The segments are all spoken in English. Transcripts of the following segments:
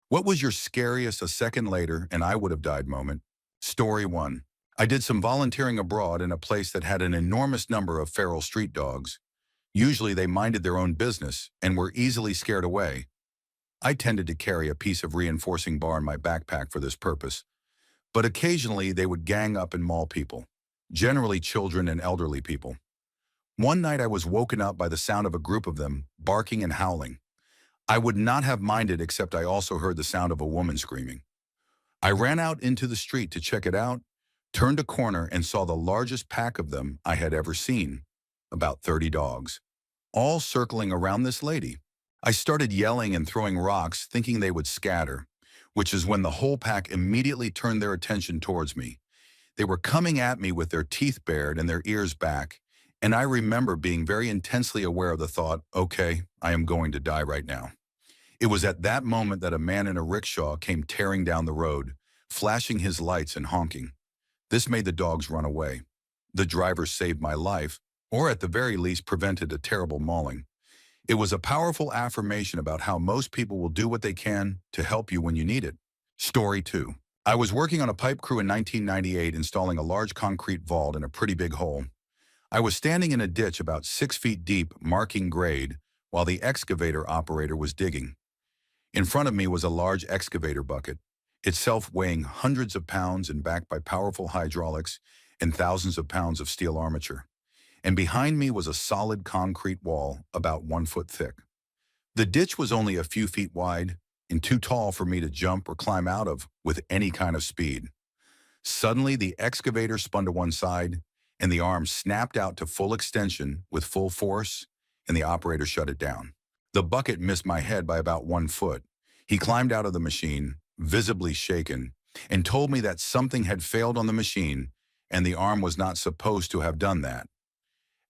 What was your scariest a second later and I would have died moment? Story 1. I did some volunteering abroad in a place that had an enormous number of feral street dogs. Usually they minded their own business and were easily scared away. I tended to carry a piece of reinforcing bar in my backpack for this purpose, but occasionally they would gang up and maul people, generally children and elderly people. One night I was woken up by the sound of a group of them barking and howling. I would not have minded except I also heard the sound of a woman screaming. I ran out into the street to check it out, turned a corner and saw the largest pack of them I had ever seen, about 30 dogs, all circling around this lady. I started yelling and throwing rocks, thinking they would scatter, which is when the whole pack immediately turned their attention towards me. They were coming at me with their teeth bared and their ears back, and I remember being very intensely aware of the thought, okay, I am going to die right now. It was at that moment that a man in a rickshaw came tearing down the road, flashing his lights and honking. This made the dogs run away. The driver saved my life, or at the very least prevented a terrible mauling. It was a powerful affirmation about how most people will do what they can to help you when you need it. Story 2. I was working on a pipe crew in 1998 installing a large concrete vault in a pretty big hole. I was standing in a ditch about 6 feet deep, marking grade, while the excavator operator was digging. In front of me was a large excavator bucket, itself weighing hundreds of pounds and backed by powerful hydraulics and thousands of pounds of steel armature. And behind me was a solid concrete wall about 1 foot thick. The ditch was only a few feet wide and too tall for me to jump or climb out of with any kind of speed. Suddenly, the excavator spun to one side, and the arm snapped out to full extension with full force, and the operator shut it down. The bucket missed my head by about 1 foot. He climbed out of the machine, visibly shaken, and told me that something had failed on the machine, and the arm was not supposed to have done that.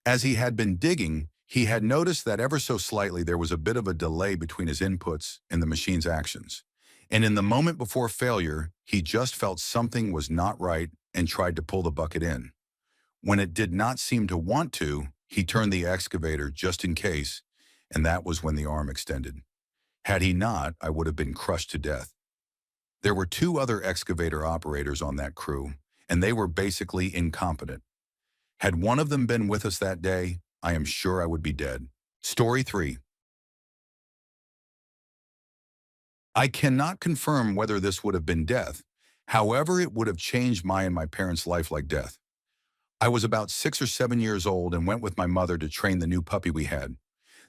As he had been digging, he had noticed that ever so slightly there was a bit of a delay between his inputs and the machine's actions. And in the moment before failure, he just felt something was not right and tried to pull the bucket in. When it did not seem to want to, he turned the excavator just in case, and that was when the arm extended. Had he not, I would have been crushed to death. There were 2 other excavator operators on that crew, and they were basically incompetent. Had one of them been with us that day, I am sure I would be dead. Story 3. I cannot confirm whether this would have been death. However, it would have changed my and my parents' life like death. I was about 6 or 7 years old and went with my mother to train the new puppy we had.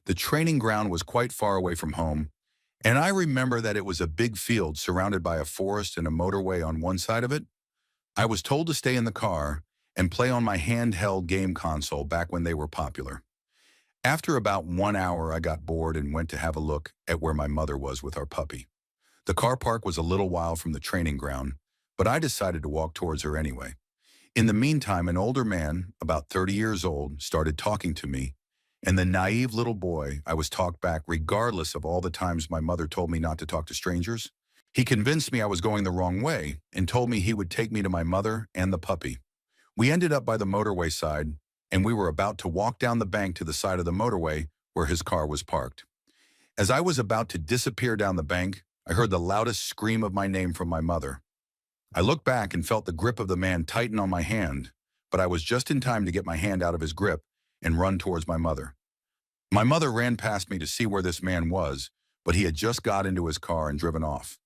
The training ground was quite far away from home, and I remember that it was a big field surrounded by a forest and a motorway on one side of it. I was told to stay in the car and play on my handheld game console back when they were popular. After about 1 hour, I got bored and went to have a look at where my mother was with our puppy. The car park was a little while from the training ground, but I decided to walk towards her anyway. In the meantime, an older man, about 30 years old, started talking to me, and the naive little boy, I was talked back regardless of all the times my mother told me not to talk to strangers. He convinced me I was going the wrong way and told me he would take me to my mother and the puppy. We ended up by the motorway side, and we were about to walk down the bank to the side of the motorway where his car was parked. As I was about to disappear down the bank, I heard the loudest scream of my name from my mother. I looked back and felt the grip of the man tighten on my hand, but I was just in time to get my hand out of his grip and run towards my mother. My mother ran past me to see where this man was, but he had just got into his car and driven off.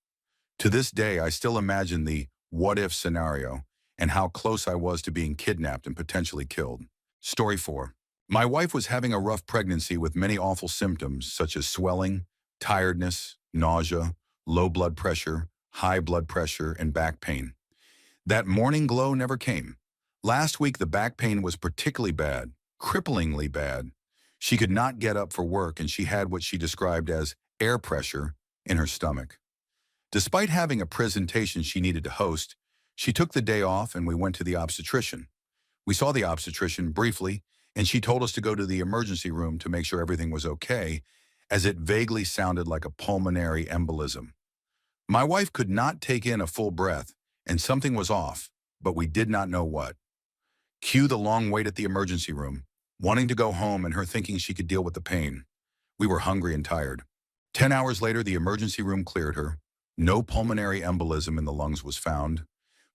To this day, I still imagine the what-if scenario and how close I was to being kidnapped and potentially killed. Story 4. My wife was having a rough pregnancy with many awful symptoms such as swelling, tiredness, nausea, low blood pressure, high blood pressure, and back pain. That morning glow never came. Last week, the back pain was particularly bad, cripplingly bad. She could not get up for work, and she had what she described as air pressure in her stomach. Despite having a presentation she needed to host, she took the day off and we went to the obstetrician. We saw the obstetrician briefly, and she told us to go to the emergency room to make sure everything was okay, as it vaguely sounded like a pulmonary embolism. My wife could not take in a full breath, and something was off, but we did not know what. Cue the long wait at the emergency room, wanting to go home and her thinking she could deal with the pain. We were hungry and tired. 10 hours later, the emergency room cleared her. No pulmonary embolism in the lungs was found,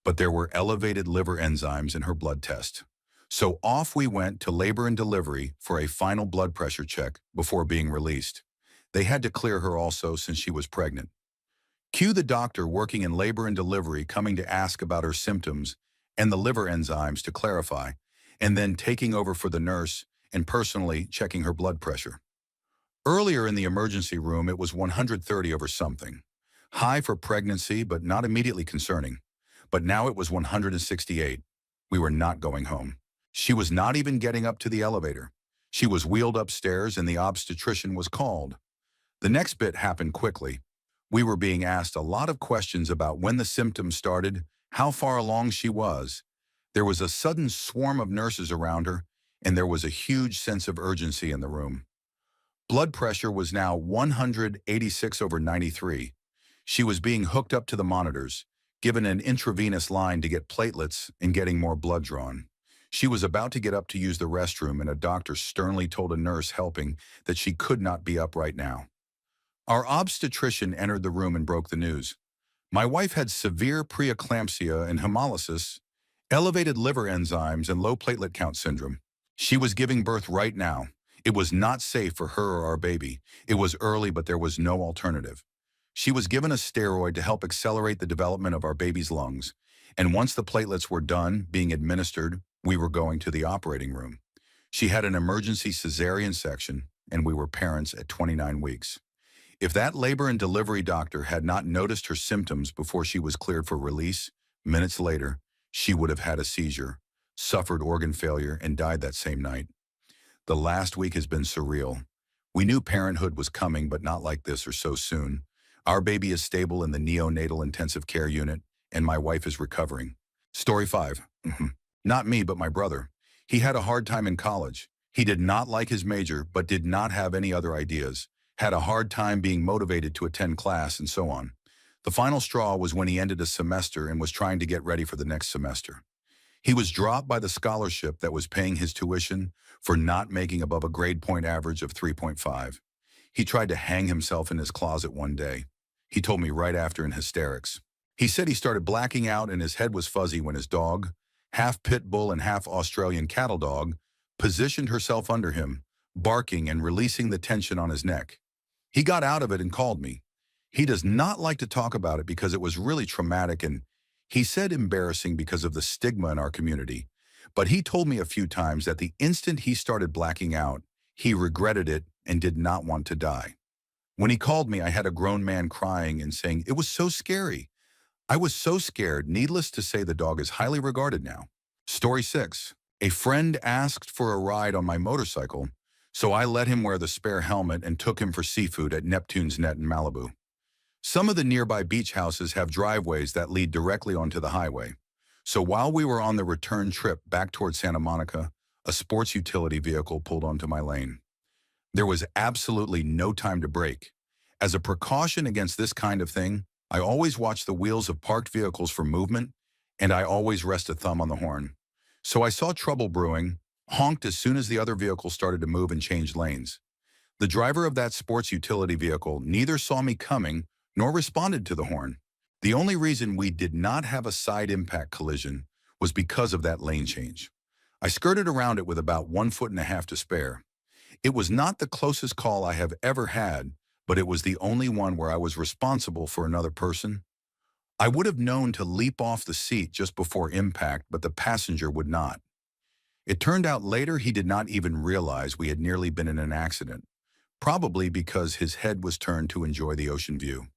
but there were elevated liver enzymes in her blood test. So off we went to labor and delivery for a final blood pressure check before being released. They had to clear her also since she was pregnant. Cue the doctor working in labor and delivery coming to ask about her symptoms and the liver enzymes to clarify, and then taking over for the nurse and personally checking her blood pressure. Earlier in the emergency room, it was 130 over something. High for pregnancy, but not immediately concerning. But now it was 168. We were not going home. She was not even getting up to the elevator. She was wheeled upstairs and the obstetrician was called. The next bit happened quickly. We were being asked a lot of questions about when the symptoms started, how far along she was. There was a sudden swarm of nurses around her, and there was a huge sense of urgency in the room. Blood pressure was now 186 over 93. She was being hooked up to the monitors, given an intravenous line to get platelets and getting more blood drawn. She was about to get up to use the restroom, and a doctor sternly told a nurse helping that she could not be up right now. Our obstetrician entered the room and broke the news. My wife had severe preeclampsia and hemolysis, elevated liver enzymes, and low platelet count syndrome. She was giving birth right now. It was not safe for her or our baby. It was early, but there was no alternative. She was given a steroid to help accelerate the development of our baby's lungs, and once the platelets were done being administered, we were going to the operating room. She had an emergency cesarean section, and we were parents at 29 weeks. If that labor and delivery doctor had not noticed her symptoms before she was cleared for release, minutes later, she would have had a seizure, suffered organ failure, and died that same night. The last week has been surreal. We knew parenthood was coming, but not like this or so soon. Our baby is stable in the neonatal intensive care unit, and my wife is recovering. Story 5. Not me, but my brother. He had a hard time in college. He did not like his major, but did not have any other ideas. Had a hard time being motivated to attend class and so on. The final straw was when he ended a semester and was trying to get ready for the next semester. He was dropped by the scholarship that was paying his tuition for not making above a grade point average of 3.5. He tried to hang himself in his closet one day. He told me right after in hysterics. He said he started blacking out and his head was fuzzy when his dog, half pit bull and half Australian cattle dog, positioned herself under him, barking and releasing the tension on his neck. He got out of it and called me. He does not like to talk about it because it was really traumatic and he said embarrassing because of the stigma in our community. But he told me a few times that the instant he started blacking out, he regretted it and did not want to die. When he called me, I had a grown man crying and saying, "It was so scary." I was so scared. Needless to say, the dog is highly regarded now. Story 6. A friend asked for a ride on my motorcycle, so I let him wear the spare helmet and took him for seafood at Neptune's Net in Malibu. Some of the nearby beach houses have driveways that lead directly onto the highway. So while we were on the return trip back towards Santa Monica, a sports utility vehicle pulled onto my lane. There was absolutely no time to brake. As a precaution against this kind of thing, I always watch the wheels of parked vehicles for movement, and I always rest a thumb on the horn. So I saw trouble brewing, honked as soon as the other vehicle started to move and changed lanes. The driver of that sports utility vehicle neither saw me coming nor responded to the horn. The only reason we did not have a side impact collision was because of that lane change. I skirted around it with about 1.5 feet to spare. It was not the closest call I have ever had, but it was the only one where I was responsible for another person. I would have known to leap off the seat just before impact, but the passenger would not. It turned out later he did not even realize we had nearly been in an accident, probably because his head was turned to enjoy the ocean view.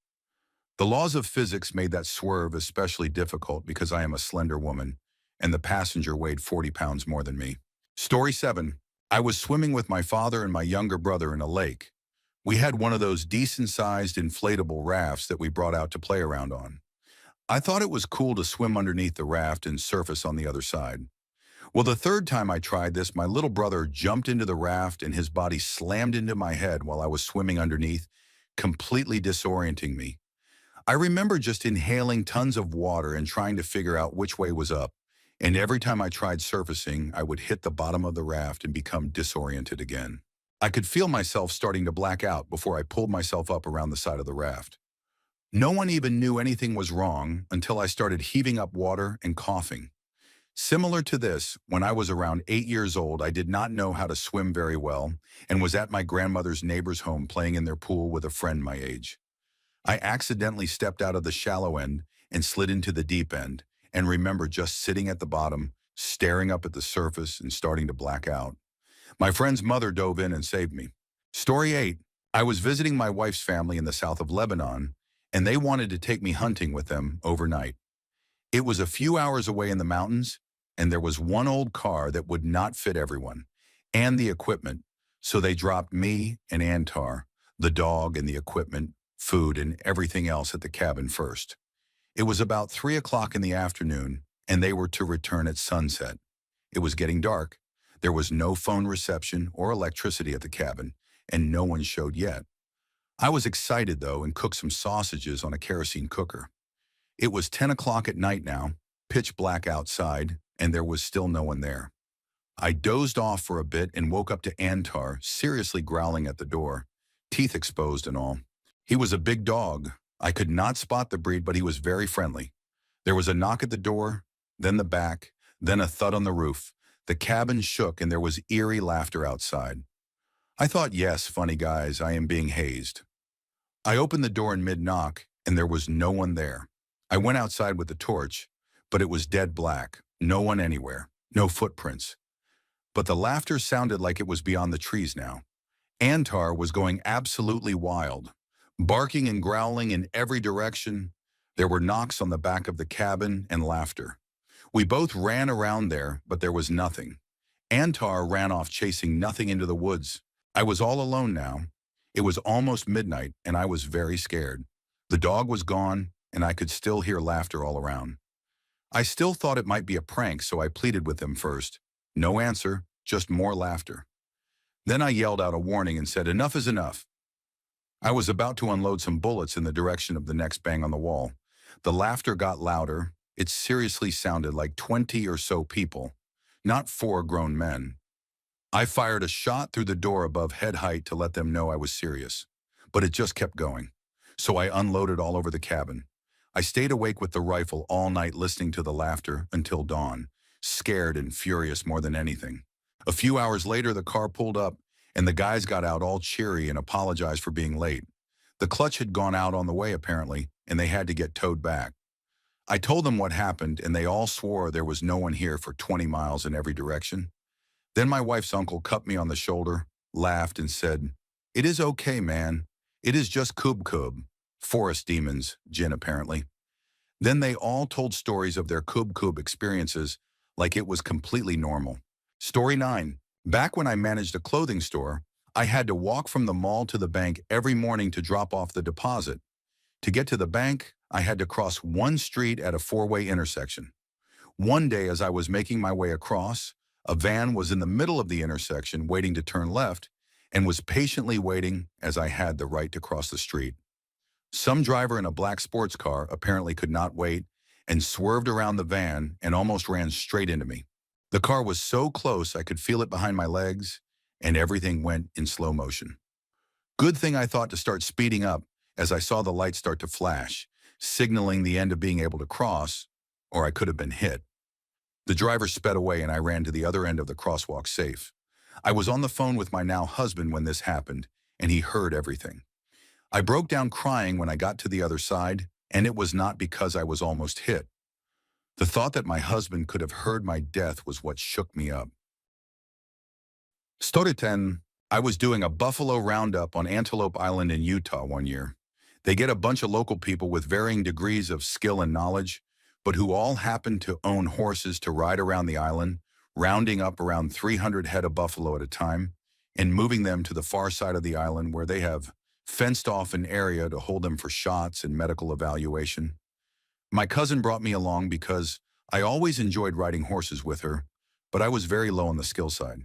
The laws of physics made that swerve especially difficult because I am a slender woman, and the passenger weighed 40 pounds more than me. Story 7. I was swimming with my father and my younger brother in a lake. We had one of those decent-sized inflatable rafts that we brought out to play around on. I thought it was cool to swim underneath the raft and surface on the other side. Well, the third time I tried this, my little brother jumped into the raft and his body slammed into my head while I was swimming underneath, completely disorienting me. I remember just inhaling tons of water and trying to figure out which way was up, and every time I tried surfacing, I would hit the bottom of the raft and become disoriented again. I could feel myself starting to black out before I pulled myself up around the side of the raft. No one even knew anything was wrong until I started heaving up water and coughing. Similar to this, when I was around 8 years old, I did not know how to swim very well and was at my grandmother's neighbor's home playing in their pool with a friend my age. I accidentally stepped out of the shallow end and slid into the deep end, and remember just sitting at the bottom, staring up at the surface and starting to black out. My friend's mother dove in and saved me. Story 8. I was visiting my wife's family in the south of Lebanon, and they wanted to take me hunting with them overnight. It was a few hours away in the mountains, and there was one old car that would not fit everyone, and the equipment, so they dropped me and Antar, the dog and the equipment, food, and everything else at the cabin first. It was about 3 o'clock in the afternoon, and they were to return at sunset. It was getting dark. There was no phone reception or electricity at the cabin, and no one showed yet. I was excited, though, and cooked some sausages on a kerosene cooker. It was 10 o'clock at night now, pitch black outside, and there was still no one there. I dozed off for a bit and woke up to Antar seriously growling at the door, teeth exposed and all. He was a big dog. I could not spot the breed, but he was very friendly. There was a knock at the door, then the back, then a thud on the roof. The cabin shook and there was eerie laughter outside. I thought, yes, funny guys, I am being hazed. I opened the door in mid-knock and there was no one there. I went outside with the torch, but it was dead black, no one anywhere, no footprints. But the laughter sounded like it was beyond the trees now. Antar was going absolutely wild, barking and growling in every direction. There were knocks on the back of the cabin and laughter. We both ran around there, but there was nothing. Antar ran off chasing nothing into the woods. I was all alone now. It was almost midnight, and I was very scared. The dog was gone, and I could still hear laughter all around. I still thought it might be a prank, so I pleaded with them first. No answer, just more laughter. Then I yelled out a warning and said, "Enough is enough." I was about to unload some bullets in the direction of the next bang on the wall. The laughter got louder. It seriously sounded like 20 or so people, not 4 grown men. I fired a shot through the door above head height to let them know I was serious, but it just kept going. So I unloaded all over the cabin. I stayed awake with the rifle all night listening to the laughter until dawn, scared and furious more than anything. A few hours later, the car pulled up, and the guys got out all cheery and apologized for being late. The clutch had gone out on the way, apparently, and they had to get towed back. I told them what happened, and they all swore there was no one here for 20 miles in every direction. Then my wife's uncle cut me on the shoulder, laughed, and said, "It is okay, man. It is just Kub, forest demons, jinn apparently." Then they all told stories of their Kub experiences like it was completely normal. Story 9. Back when I managed a clothing store, I had to walk from the mall to the bank every morning to drop off the deposit. To get to the bank, I had to cross one street at a 4-way intersection. One day as I was making my way across, a van was in the middle of the intersection waiting to turn left and was patiently waiting as I had the right to cross the street. Some driver in a black sports car apparently could not wait and swerved around the van and almost ran straight into me. The car was so close I could feel it behind my legs, and everything went in slow motion. Good thing I thought to start speeding up as I saw the lights start to flash, signaling the end of being able to cross, or I could have been hit. The driver sped away and I ran to the other end of the crosswalk safe. I was on the phone with my now husband when this happened, and he heard everything. I broke down crying when I got to the other side, and it was not because I was almost hit. The thought that my husband could have heard my death was what shook me up. Story 10. I was doing a buffalo roundup on Antelope Island in Utah one year. They get a bunch of local people with varying degrees of skill and knowledge, but who all happen to own horses to ride around the island, rounding up around 300 head of buffalo at a time, and moving them to the far side of the island where they have fenced off an area to hold them for shots and medical evaluation. My cousin brought me along because I always enjoyed riding horses with her, but I was very low on the skill side.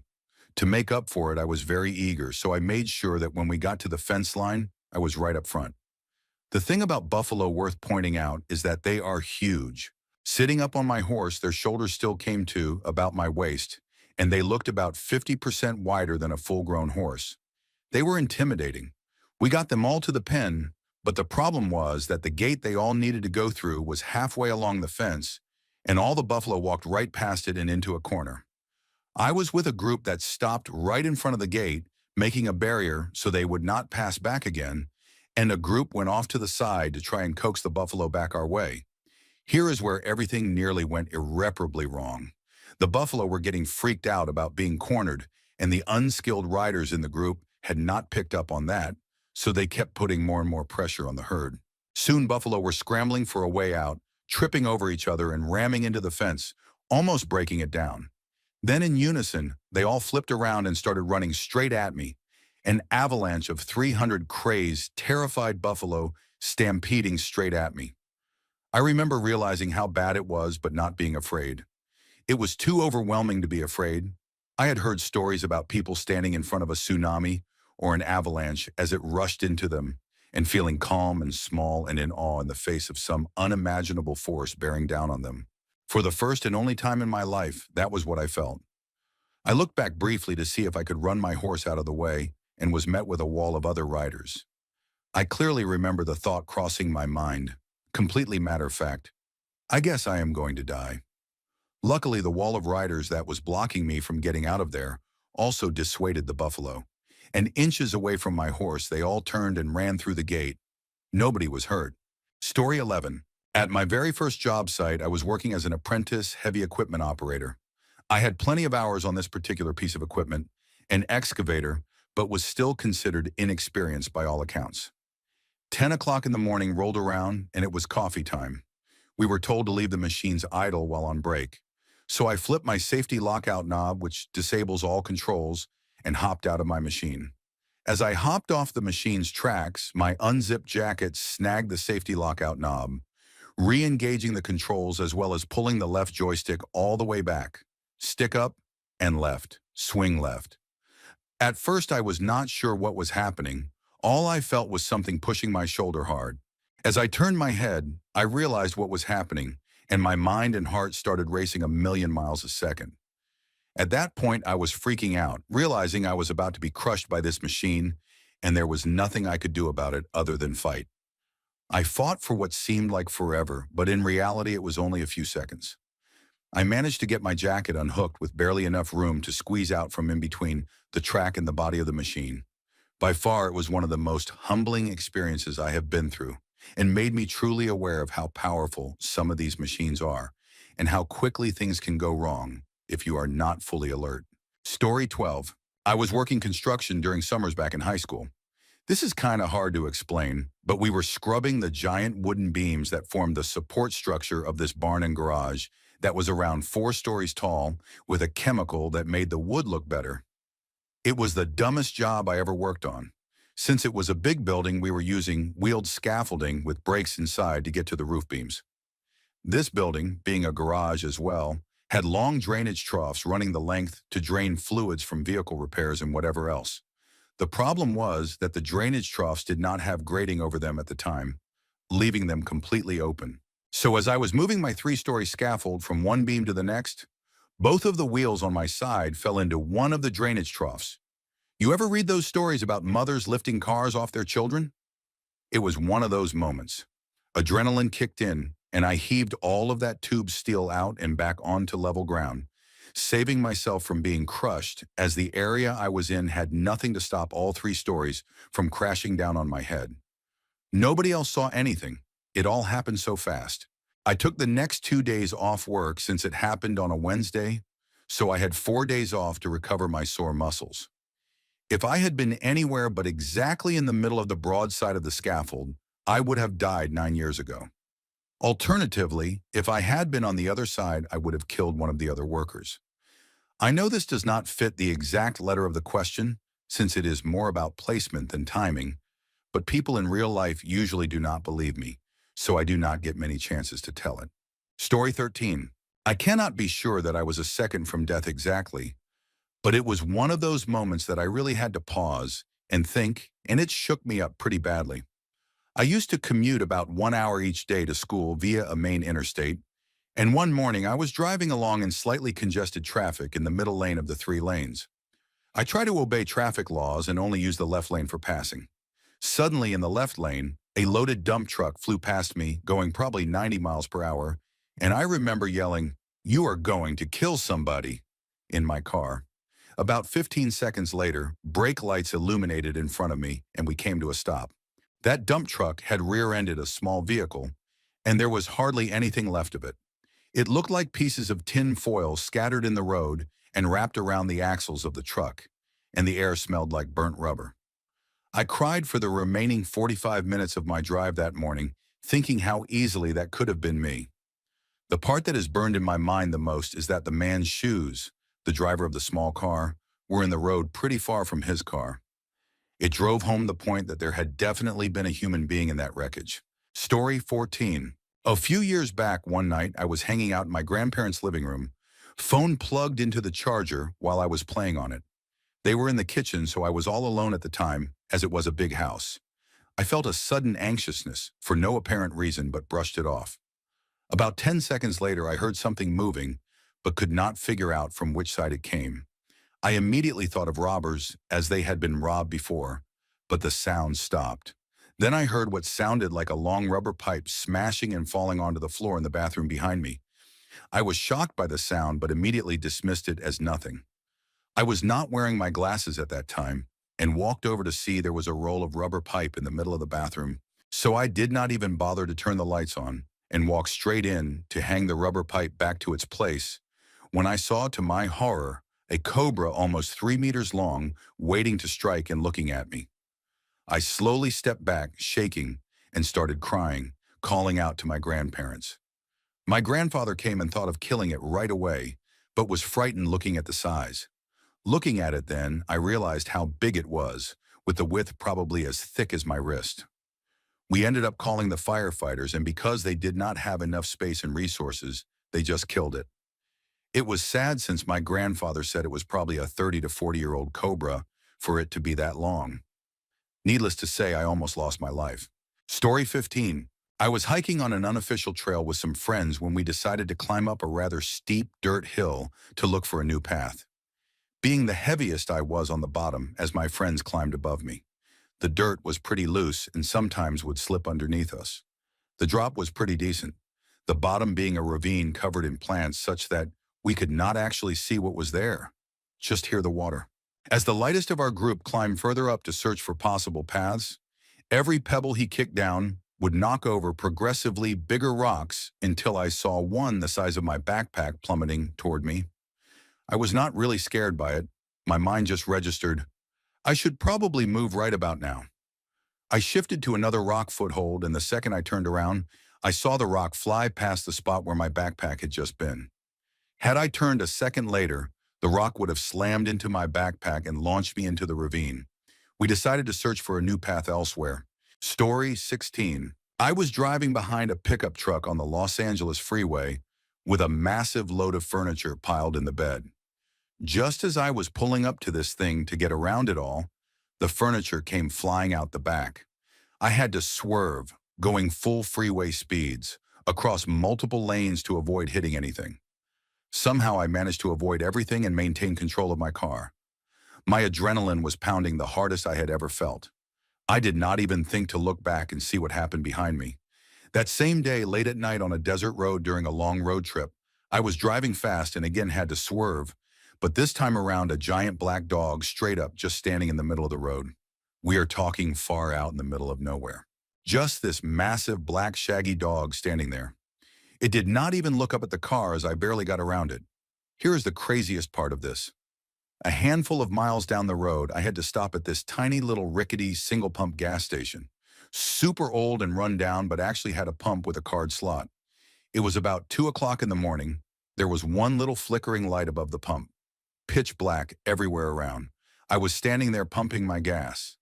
To make up for it, I was very eager, so I made sure that when we got to the fence line, I was right up front. The thing about buffalo worth pointing out is that they are huge. Sitting up on my horse, their shoulders still came to about my waist, and they looked about 50% wider than a full-grown horse. They were intimidating. We got them all to the pen, But the problem was that the gate they all needed to go through was halfway along the fence, and all the buffalo walked right past it and into a corner. I was with a group that stopped right in front of the gate, making a barrier so they would not pass back again, and a group went off to the side to try and coax the buffalo back our way. Here is where everything nearly went irreparably wrong. The buffalo were getting freaked out about being cornered, and the unskilled riders in the group had not picked up on that, so they kept putting more and more pressure on the herd. Soon buffalo were scrambling for a way out, tripping over each other and ramming into the fence, almost breaking it down. Then in unison, they all flipped around and started running straight at me, an avalanche of 300 crazed, terrified buffalo stampeding straight at me. I remember realizing how bad it was but not being afraid. It was too overwhelming to be afraid. I had heard stories about people standing in front of a tsunami or an avalanche as it rushed into them and feeling calm and small and in awe in the face of some unimaginable force bearing down on them. For the first and only time in my life, that was what I felt. I looked back briefly to see if I could run my horse out of the way and was met with a wall of other riders. I clearly remember the thought crossing my mind, completely matter of fact, I guess I am going to die. Luckily, the wall of riders that was blocking me from getting out of there also dissuaded the buffalo. And inches away from my horse, they all turned and ran through the gate. Nobody was hurt. Story 11. At my very first job site, I was working as an apprentice heavy equipment operator. I had plenty of hours on this particular piece of equipment, an excavator, but was still considered inexperienced by all accounts. 10 o'clock in the morning rolled around and it was coffee time. We were told to leave the machines idle while on break. So I flipped my safety lockout knob, which disables all controls, and hopped out of my machine. As I hopped off the machine's tracks, my unzipped jacket snagged the safety lockout knob, re-engaging the controls as well as pulling the left joystick all the way back. Stick up and left, swing left. At first, I was not sure what was happening. All I felt was something pushing my shoulder hard. As I turned my head, I realized what was happening, and my mind and heart started racing a million miles a second. At that point, I was freaking out, realizing I was about to be crushed by this machine, and there was nothing I could do about it other than fight. I fought for what seemed like forever, but in reality, it was only a few seconds. I managed to get my jacket unhooked with barely enough room to squeeze out from in between the track and the body of the machine. By far, it was one of the most humbling experiences I have been through, and made me truly aware of how powerful some of these machines are, and how quickly things can go wrong if you are not fully alert. Story 12. I was working construction during summers back in high school. This is kind of hard to explain, but we were scrubbing the giant wooden beams that formed the support structure of this barn and garage that was around 4 stories tall with a chemical that made the wood look better. It was the dumbest job I ever worked on. Since it was a big building, we were using wheeled scaffolding with brakes inside to get to the roof beams. This building, being a garage as well, had long drainage troughs running the length to drain fluids from vehicle repairs and whatever else. The problem was that the drainage troughs did not have grating over them at the time, leaving them completely open. So as I was moving my 3-story scaffold from one beam to the next, both of the wheels on my side fell into one of the drainage troughs. You ever read those stories about mothers lifting cars off their children? It was one of those moments. Adrenaline kicked in, and I heaved all of that tube steel out and back onto level ground, saving myself from being crushed as the area I was in had nothing to stop all 3 stories from crashing down on my head. Nobody else saw anything. It all happened so fast. I took the next 2 days off work since it happened on a Wednesday, so I had 4 days off to recover my sore muscles. If I had been anywhere but exactly in the middle of the broad side of the scaffold, I would have died 9 years ago. Alternatively, if I had been on the other side, I would have killed one of the other workers. I know this does not fit the exact letter of the question, since it is more about placement than timing, but people in real life usually do not believe me, so I do not get many chances to tell it. Story 13. I cannot be sure that I was a second from death exactly, but it was one of those moments that I really had to pause and think, and it shook me up pretty badly. I used to commute about 1 hour each day to school via a main interstate, and one morning I was driving along in slightly congested traffic in the middle lane of the 3 lanes. I try to obey traffic laws and only use the left lane for passing. Suddenly in the left lane, A loaded dump truck flew past me, going probably 90 miles per hour, and I remember yelling, "You are going to kill somebody," in my car. About 15 seconds later, brake lights illuminated in front of me, and we came to a stop. That dump truck had rear-ended a small vehicle, and there was hardly anything left of it. It looked like pieces of tin foil scattered in the road and wrapped around the axles of the truck, and the air smelled like burnt rubber. I cried for the remaining 45 minutes of my drive that morning, thinking how easily that could have been me. The part that is burned in my mind the most is that the man's shoes, the driver of the small car, were in the road pretty far from his car. It drove home the point that there had definitely been a human being in that wreckage. Story 14. A few years back, one night, I was hanging out in my grandparents' living room, phone plugged into the charger while I was playing on it. They were in the kitchen, so I was all alone at the time, as it was a big house. I felt a sudden anxiousness, for no apparent reason, but brushed it off. About 10 seconds later, I heard something moving, but could not figure out from which side it came. I immediately thought of robbers, as they had been robbed before, but the sound stopped. Then I heard what sounded like a long rubber pipe smashing and falling onto the floor in the bathroom behind me. I was shocked by the sound, but immediately dismissed it as nothing. I was not wearing my glasses at that time, and walked over to see there was a roll of rubber pipe in the middle of the bathroom, so I did not even bother to turn the lights on, and walked straight in to hang the rubber pipe back to its place, when I saw, to my horror, a cobra almost 3 meters long, waiting to strike and looking at me. I slowly stepped back, shaking, and started crying, calling out to my grandparents. My grandfather came and thought of killing it right away, but was frightened looking at the size. Looking at it then, I realized how big it was, with the width probably as thick as my wrist. We ended up calling the firefighters, and because they did not have enough space and resources, they just killed it. It was sad since my grandfather said it was probably a 30 to 40-year-old cobra for it to be that long. Needless to say, I almost lost my life. Story 15. I was hiking on an unofficial trail with some friends when we decided to climb up a rather steep dirt hill to look for a new path. Being the heaviest, I was on the bottom as my friends climbed above me. The dirt was pretty loose and sometimes would slip underneath us. The drop was pretty decent, the bottom being a ravine covered in plants such that we could not actually see what was there, just hear the water. As the lightest of our group climbed further up to search for possible paths, every pebble he kicked down would knock over progressively bigger rocks until I saw one the size of my backpack plummeting toward me. I was not really scared by it. My mind just registered, I should probably move right about now. I shifted to another rock foothold, and the second I turned around, I saw the rock fly past the spot where my backpack had just been. Had I turned a second later, the rock would have slammed into my backpack and launched me into the ravine. We decided to search for a new path elsewhere. Story 16. I was driving behind a pickup truck on the Los Angeles freeway with a massive load of furniture piled in the bed. Just as I was pulling up to this thing to get around it all, the furniture came flying out the back. I had to swerve, going full freeway speeds, across multiple lanes to avoid hitting anything. Somehow I managed to avoid everything and maintain control of my car. My adrenaline was pounding the hardest I had ever felt. I did not even think to look back and see what happened behind me. That same day, late at night on a desert road during a long road trip, I was driving fast and again had to swerve, but this time around a giant black dog straight up just standing in the middle of the road. We are talking far out in the middle of nowhere. Just this massive black shaggy dog standing there. It did not even look up at the car as I barely got around it. Here is the craziest part of this. A handful of miles down the road, I had to stop at this tiny little rickety single-pump gas station. Super old and run down, but actually had a pump with a card slot. It was about 2 o'clock in the morning. There was one little flickering light above the pump. Pitch black everywhere around. I was standing there pumping my gas.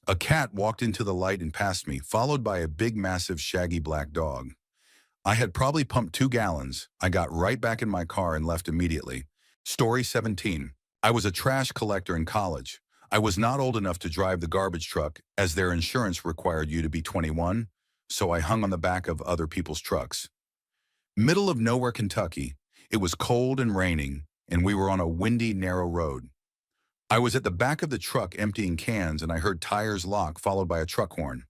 A cat walked into the light and passed me, followed by a big, massive, shaggy black dog. I had probably pumped 2 gallons. I got right back in my car and left immediately. Story 17. I was a trash collector in college. I was not old enough to drive the garbage truck, as their insurance required you to be 21, so I hung on the back of other people's trucks. Middle of nowhere, Kentucky. It was cold and raining, and we were on a windy, narrow road. I was at the back of the truck emptying cans, and I heard tires lock, followed by a truck horn.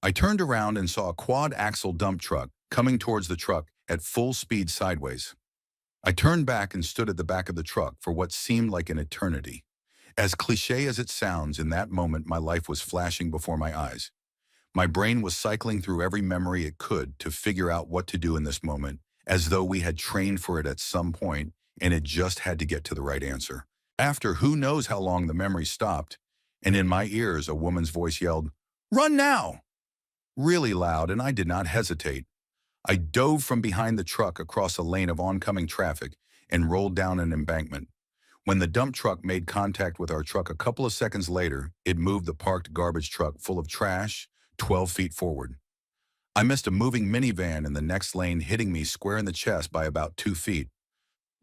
I turned around and saw a quad-axle dump truck coming towards the truck at full speed sideways. I turned back and stood at the back of the truck for what seemed like an eternity. As cliché as it sounds, in that moment my life was flashing before my eyes. My brain was cycling through every memory it could to figure out what to do in this moment, as though we had trained for it at some point and it just had to get to the right answer. After who knows how long the memory stopped, and in my ears a woman's voice yelled, "Run now!" really loud, and I did not hesitate. I dove from behind the truck across a lane of oncoming traffic and rolled down an embankment. When the dump truck made contact with our truck a couple of seconds later, it moved the parked garbage truck full of trash 12 feet forward. I missed a moving minivan in the next lane, hitting me square in the chest by about 2 feet.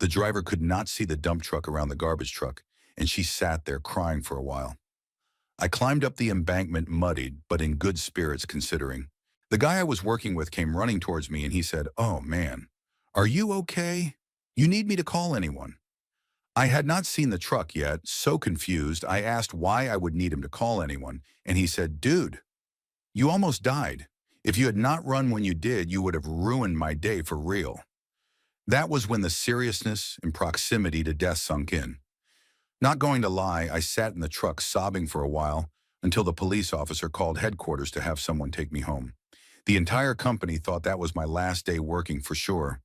The driver could not see the dump truck around the garbage truck, and she sat there crying for a while. I climbed up the embankment muddied, but in good spirits considering. The guy I was working with came running towards me and he said, "Oh man, are you okay? You need me to call anyone?" I had not seen the truck yet, so confused, I asked why I would need him to call anyone, and he said, "Dude, you almost died. If you had not run when you did, you would have ruined my day for real." That was when the seriousness and proximity to death sunk in. Not going to lie, I sat in the truck sobbing for a while until the police officer called headquarters to have someone take me home. The entire company thought that was my last day working for sure.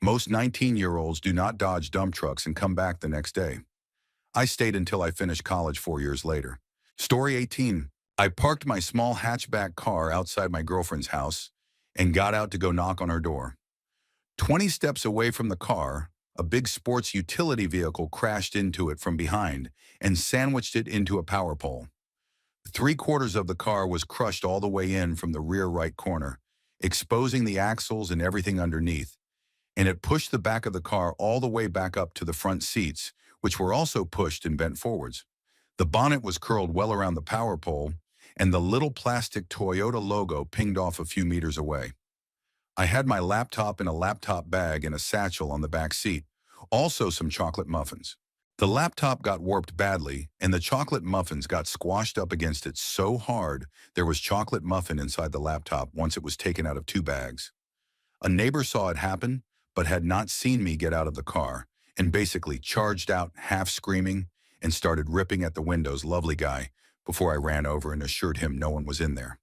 Most 19-year-olds do not dodge dump trucks and come back the next day. I stayed until I finished college 4 years later. Story 18. I parked my small hatchback car outside my girlfriend's house and got out to go knock on her door. 20 steps away from the car, a big sports utility vehicle crashed into it from behind and sandwiched it into a power pole. 3/4 of the car was crushed all the way in from the rear right corner, exposing the axles and everything underneath, and it pushed the back of the car all the way back up to the front seats, which were also pushed and bent forwards. The bonnet was curled well around the power pole, and the little plastic Toyota logo pinged off a few meters away. I had my laptop in a laptop bag and a satchel on the back seat, also some chocolate muffins. The laptop got warped badly, and the chocolate muffins got squashed up against it so hard there was chocolate muffin inside the laptop once it was taken out of 2 bags. A neighbor saw it happen, but had not seen me get out of the car, and basically charged out, half screaming, and started ripping at the windows, lovely guy, before I ran over and assured him no one was in there.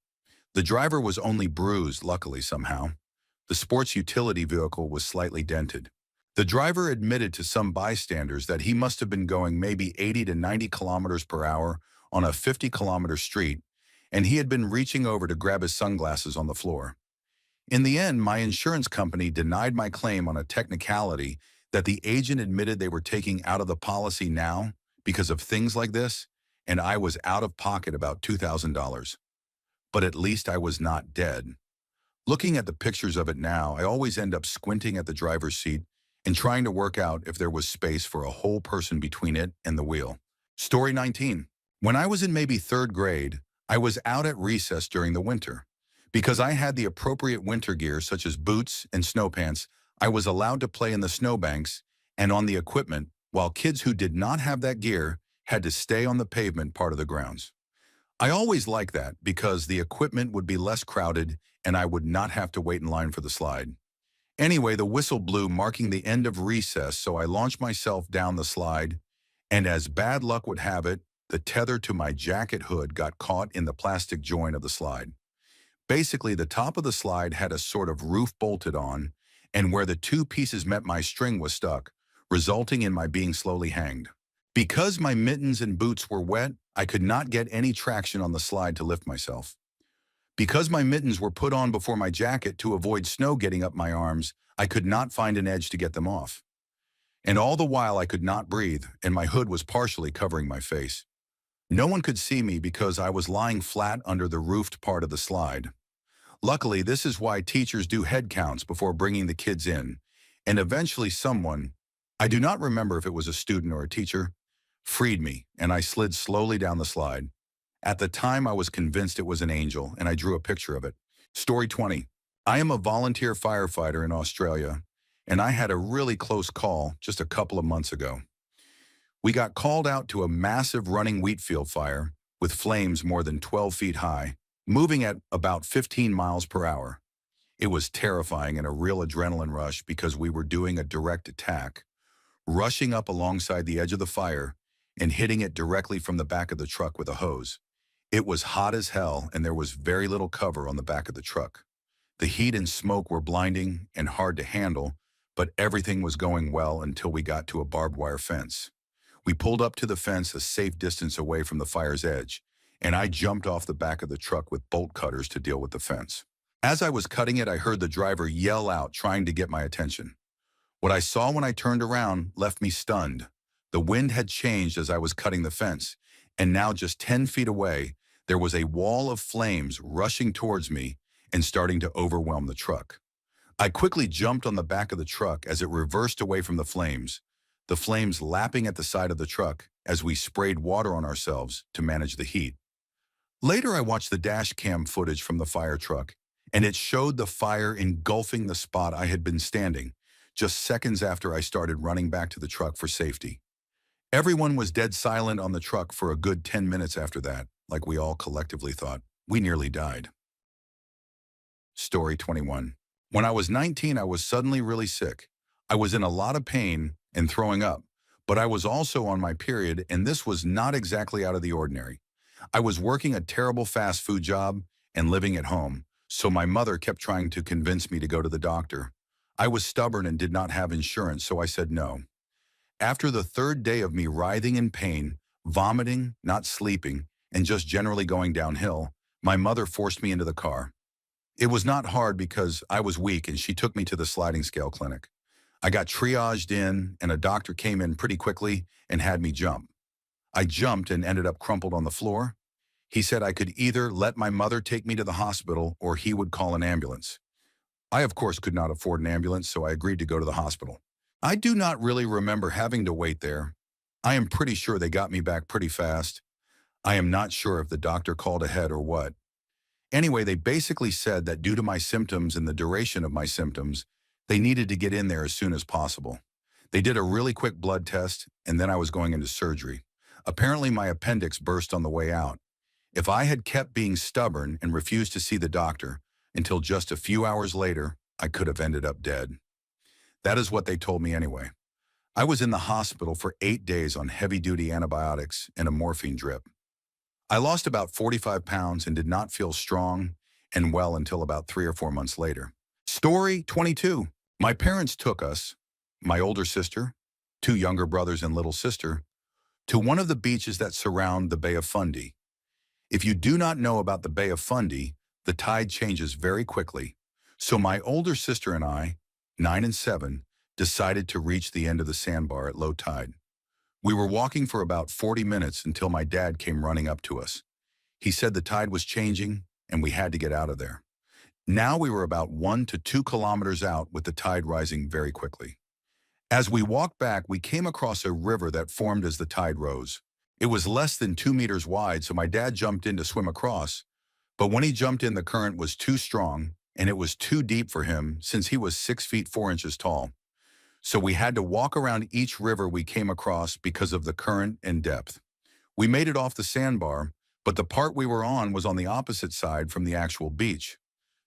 The driver was only bruised, luckily somehow. The sports utility vehicle was slightly dented. The driver admitted to some bystanders that he must have been going maybe 80 to 90 kilometers per hour on a 50-kilometer street, and he had been reaching over to grab his sunglasses on the floor. In the end, my insurance company denied my claim on a technicality that the agent admitted they were taking out of the policy now because of things like this, and I was out of pocket about $2,000. But at least I was not dead. Looking at the pictures of it now, I always end up squinting at the driver's seat and trying to work out if there was space for a whole person between it and the wheel. Story 19. When I was in maybe 3rd grade, I was out at recess during the winter. Because I had the appropriate winter gear such as boots and snow pants, I was allowed to play in the snowbanks and on the equipment, while kids who did not have that gear had to stay on the pavement part of the grounds. I always liked that because the equipment would be less crowded and I would not have to wait in line for the slide. Anyway, the whistle blew, marking the end of recess, so I launched myself down the slide, and as bad luck would have it, the tether to my jacket hood got caught in the plastic joint of the slide. Basically, the top of the slide had a sort of roof bolted on, and where the 2 pieces met my string was stuck, resulting in my being slowly hanged. Because my mittens and boots were wet, I could not get any traction on the slide to lift myself. Because my mittens were put on before my jacket to avoid snow getting up my arms, I could not find an edge to get them off. And all the while I could not breathe, and my hood was partially covering my face. No one could see me because I was lying flat under the roofed part of the slide. Luckily, this is why teachers do head counts before bringing the kids in, and eventually someone, I do not remember if it was a student or a teacher, freed me, and I slid slowly down the slide. At the time, I was convinced it was an angel, and I drew a picture of it. Story 20. I am a volunteer firefighter in Australia, and I had a really close call just a couple of months ago. We got called out to a massive running wheat field fire with flames more than 12 feet high. moving at about 15 miles per hour. It was terrifying and a real adrenaline rush because we were doing a direct attack, rushing up alongside the edge of the fire and hitting it directly from the back of the truck with a hose. It was hot as hell and there was very little cover on the back of the truck. The heat and smoke were blinding and hard to handle, but everything was going well until we got to a barbed wire fence. We pulled up to the fence a safe distance away from the fire's edge, and I jumped off the back of the truck with bolt cutters to deal with the fence. As I was cutting it, I heard the driver yell out, trying to get my attention. What I saw when I turned around left me stunned. The wind had changed as I was cutting the fence, and now just 10 feet away, there was a wall of flames rushing towards me and starting to overwhelm the truck. I quickly jumped on the back of the truck as it reversed away from the flames lapping at the side of the truck as we sprayed water on ourselves to manage the heat. Later, I watched the dash cam footage from the fire truck, and it showed the fire engulfing the spot I had been standing, just seconds after I started running back to the truck for safety. Everyone was dead silent on the truck for a good 10 minutes after that, like we all collectively thought, we nearly died. Story 21. When I was 19, I was suddenly really sick. I was in a lot of pain and throwing up, but I was also on my period, and this was not exactly out of the ordinary. I was working a terrible fast food job and living at home, so my mother kept trying to convince me to go to the doctor. I was stubborn and did not have insurance, so I said no. After the third day of me writhing in pain, vomiting, not sleeping, and just generally going downhill, my mother forced me into the car. It was not hard because I was weak and she took me to the sliding scale clinic. I got triaged in and a doctor came in pretty quickly and had me jump. I jumped and ended up crumpled on the floor. He said I could either let my mother take me to the hospital or he would call an ambulance. I, of course, could not afford an ambulance, so I agreed to go to the hospital. I do not really remember having to wait there. I am pretty sure they got me back pretty fast. I am not sure if the doctor called ahead or what. Anyway, they basically said that due to my symptoms and the duration of my symptoms, they needed to get in there as soon as possible. They did a really quick blood test, and then I was going into surgery. Apparently, my appendix burst on the way out. If I had kept being stubborn and refused to see the doctor until just a few hours later, I could have ended up dead. That is what they told me anyway. I was in the hospital for 8 days on heavy-duty antibiotics and a morphine drip. I lost about 45 pounds and did not feel strong and well until about 3 or 4 months later. Story 22. My parents took us, my older sister, 2 younger brothers and little sister, to one of the beaches that surround the Bay of Fundy. If you do not know about the Bay of Fundy, the tide changes very quickly. So my older sister and I, 9 and 7, decided to reach the end of the sandbar at low tide. We were walking for about 40 minutes until my dad came running up to us. He said the tide was changing and we had to get out of there. Now we were about 1 to 2 kilometers out with the tide rising very quickly. As we walked back, we came across a river that formed as the tide rose. It was less than 2 meters wide, so my dad jumped in to swim across. But when he jumped in, the current was too strong and it was too deep for him since he was 6 feet 4 inches tall. So we had to walk around each river we came across because of the current and depth. We made it off the sandbar, but the part we were on was on the opposite side from the actual beach.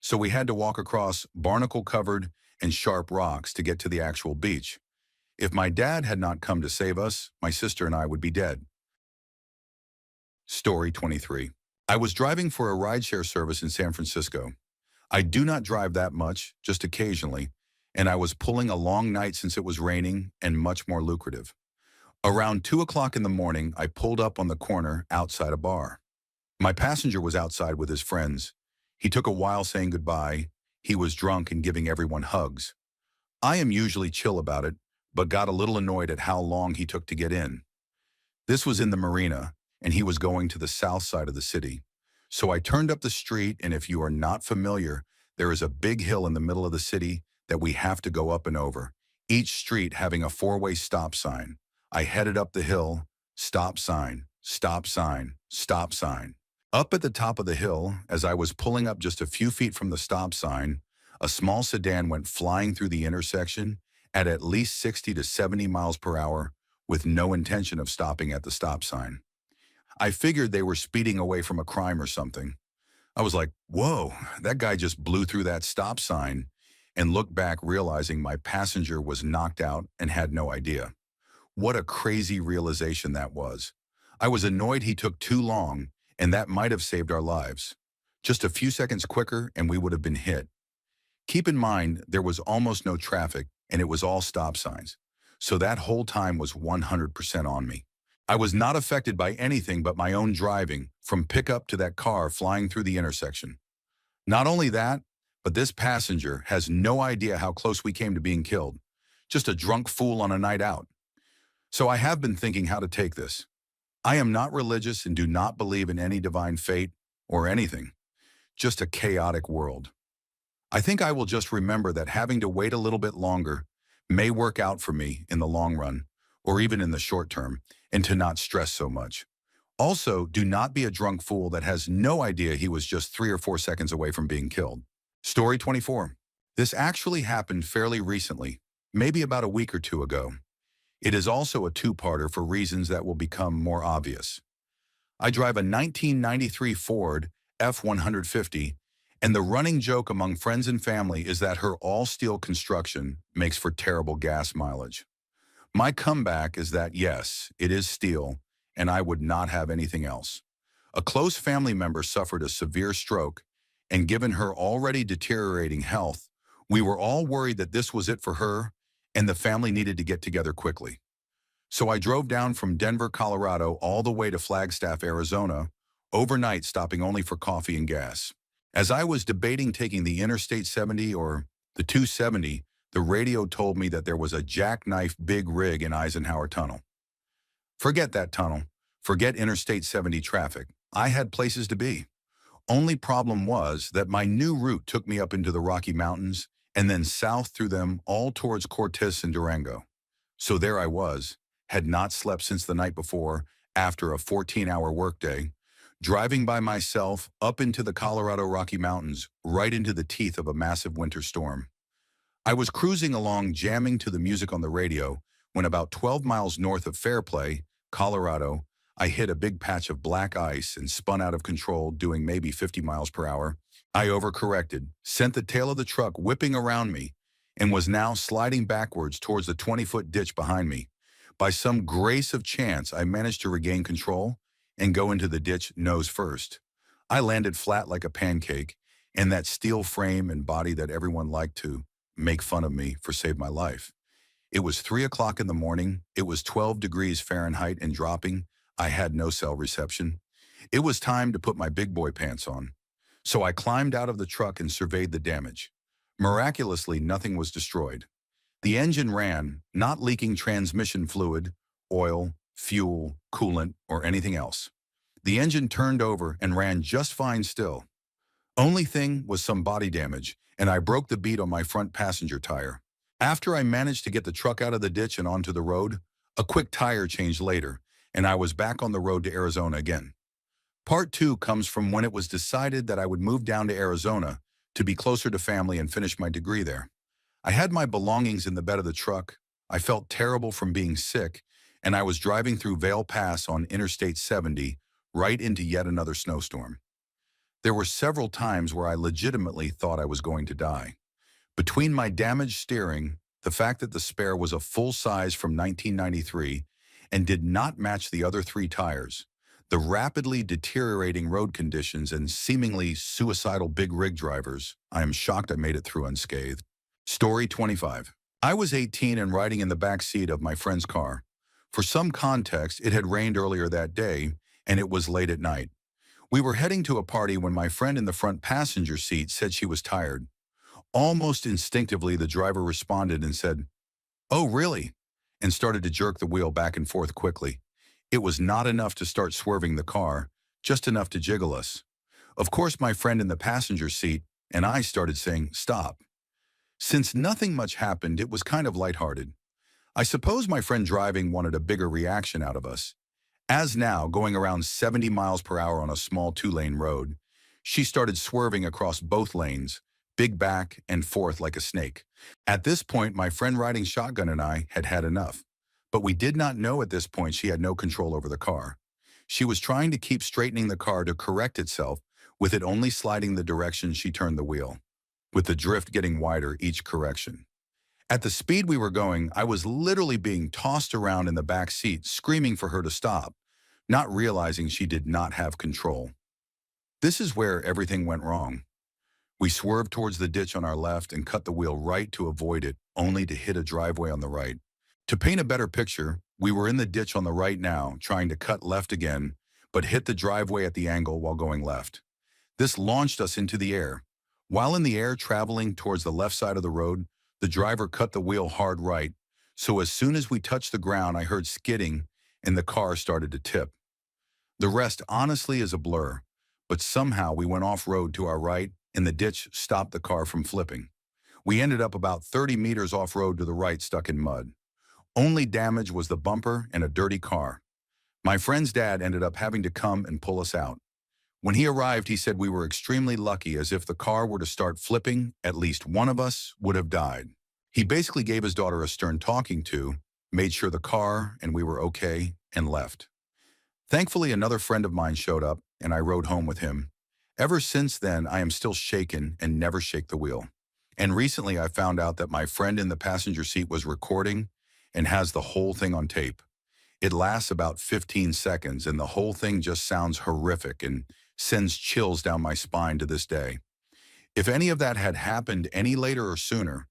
So we had to walk across barnacle-covered and sharp rocks to get to the actual beach. If my dad had not come to save us, my sister and I would be dead. Story 23. I was driving for a rideshare service in San Francisco. I do not drive that much, just occasionally, and I was pulling a long night since it was raining and much more lucrative. Around 2 o'clock in the morning, I pulled up on the corner outside a bar. My passenger was outside with his friends. He took a while saying goodbye. He was drunk and giving everyone hugs. I am usually chill about it, but got a little annoyed at how long he took to get in. This was in the marina, and he was going to the south side of the city. So I turned up the street, and if you are not familiar, there is a big hill in the middle of the city that we have to go up and over, each street having a 4-way stop sign. I headed up the hill, stop sign, stop sign, stop sign. Up at the top of the hill, as I was pulling up just a few feet from the stop sign, a small sedan went flying through the intersection at least 60 to 70 miles per hour with no intention of stopping at the stop sign. I figured they were speeding away from a crime or something. I was like, whoa, that guy just blew through that stop sign, and looked back realizing my passenger was knocked out and had no idea. What a crazy realization that was. I was annoyed he took too long, and that might have saved our lives. Just a few seconds quicker and we would have been hit. Keep in mind, there was almost no traffic and it was all stop signs. So that whole time was 100% on me. I was not affected by anything but my own driving, from pickup to that car flying through the intersection. Not only that, but this passenger has no idea how close we came to being killed. Just a drunk fool on a night out. So I have been thinking how to take this. I am not religious and do not believe in any divine fate or anything, just a chaotic world. I think I will just remember that having to wait a little bit longer may work out for me in the long run, or even in the short term, and to not stress so much. Also, do not be a drunk fool that has no idea he was just 3 or 4 seconds away from being killed. Story 24. This actually happened fairly recently, maybe about a week or two ago. It is also a two-parter for reasons that will become more obvious. I drive a 1993 Ford F-150, and the running joke among friends and family is that her all-steel construction makes for terrible gas mileage. My comeback is that yes, it is steel, and I would not have anything else. A close family member suffered a severe stroke, and given her already deteriorating health, we were all worried that this was it for her, and the family needed to get together quickly. So I drove down from Denver, Colorado, all the way to Flagstaff, Arizona, overnight stopping only for coffee and gas. As I was debating taking the Interstate 70 or the 270, the radio told me that there was a jackknife big rig in Eisenhower Tunnel. Forget that tunnel. Forget Interstate 70 traffic. I had places to be. Only problem was that my new route took me up into the Rocky Mountains and then south through them all towards Cortez and Durango. So there I was, had not slept since the night before after a 14-hour workday, driving by myself up into the Colorado Rocky Mountains, right into the teeth of a massive winter storm. I was cruising along jamming to the music on the radio when about 12 miles north of Fairplay, Colorado, I hit a big patch of black ice and spun out of control doing maybe 50 miles per hour. I overcorrected, sent the tail of the truck whipping around me, and was now sliding backwards towards the 20-foot ditch behind me. By some grace of chance, I managed to regain control and go into the ditch nose first. I landed flat like a pancake, and that steel frame and body that everyone liked to make fun of me for saved my life. It was 3 o'clock in the morning. It was 12 degrees Fahrenheit and dropping. I had no cell reception. It was time to put my big boy pants on. So I climbed out of the truck and surveyed the damage. Miraculously, nothing was destroyed. The engine ran, not leaking transmission fluid, oil, fuel, coolant, or anything else. The engine turned over and ran just fine still. Only thing was some body damage, and I broke the bead on my front passenger tire. After I managed to get the truck out of the ditch and onto the road, a quick tire change later, and I was back on the road to Arizona again. Part 2 comes from when it was decided that I would move down to Arizona to be closer to family and finish my degree there. I had my belongings in the bed of the truck. I felt terrible from being sick, and I was driving through Vail Pass on Interstate 70 right into yet another snowstorm. There were several times where I legitimately thought I was going to die. Between my damaged steering, the fact that the spare was a full size from 1993 and did not match the other 3 tires, the rapidly deteriorating road conditions and seemingly suicidal big rig drivers, I am shocked I made it through unscathed. Story 25. I was 18 and riding in the back seat of my friend's car. For some context, it had rained earlier that day, and it was late at night. We were heading to a party when my friend in the front passenger seat said she was tired. Almost instinctively, the driver responded and said, "Oh, really?" and started to jerk the wheel back and forth quickly. It was not enough to start swerving the car, just enough to jiggle us. Of course, my friend in the passenger seat and I started saying, "Stop." Since nothing much happened, it was kind of lighthearted. I suppose my friend driving wanted a bigger reaction out of us. As now, going around 70 miles per hour on a small 2-lane road, she started swerving across both lanes, big back and forth like a snake. At this point, my friend riding shotgun and I had had enough. But we did not know at this point she had no control over the car. She was trying to keep straightening the car to correct itself with it only sliding the direction she turned the wheel, with the drift getting wider each correction. At the speed we were going, I was literally being tossed around in the back seat, screaming for her to stop, not realizing she did not have control. This is where everything went wrong. We swerved towards the ditch on our left and cut the wheel right to avoid it, only to hit a driveway on the right. To paint a better picture, we were in the ditch on the right now, trying to cut left again, but hit the driveway at the angle while going left. This launched us into the air. While in the air traveling towards the left side of the road, the driver cut the wheel hard right, so as soon as we touched the ground I heard skidding and the car started to tip. The rest honestly is a blur, but somehow we went off-road to our right and the ditch stopped the car from flipping. We ended up about 30 meters off-road to the right, stuck in mud. Only damage was the bumper and a dirty car. My friend's dad ended up having to come and pull us out. When he arrived, he said we were extremely lucky, as if the car were to start flipping, at least one of us would have died. He basically gave his daughter a stern talking to, made sure the car and we were okay, and left. Thankfully, another friend of mine showed up, and I rode home with him. Ever since then, I am still shaken and never shake the wheel. And recently, I found out that my friend in the passenger seat was recording and has the whole thing on tape. It lasts about 15 seconds, and the whole thing just sounds horrific and sends chills down my spine to this day. If any of that had happened any later or sooner,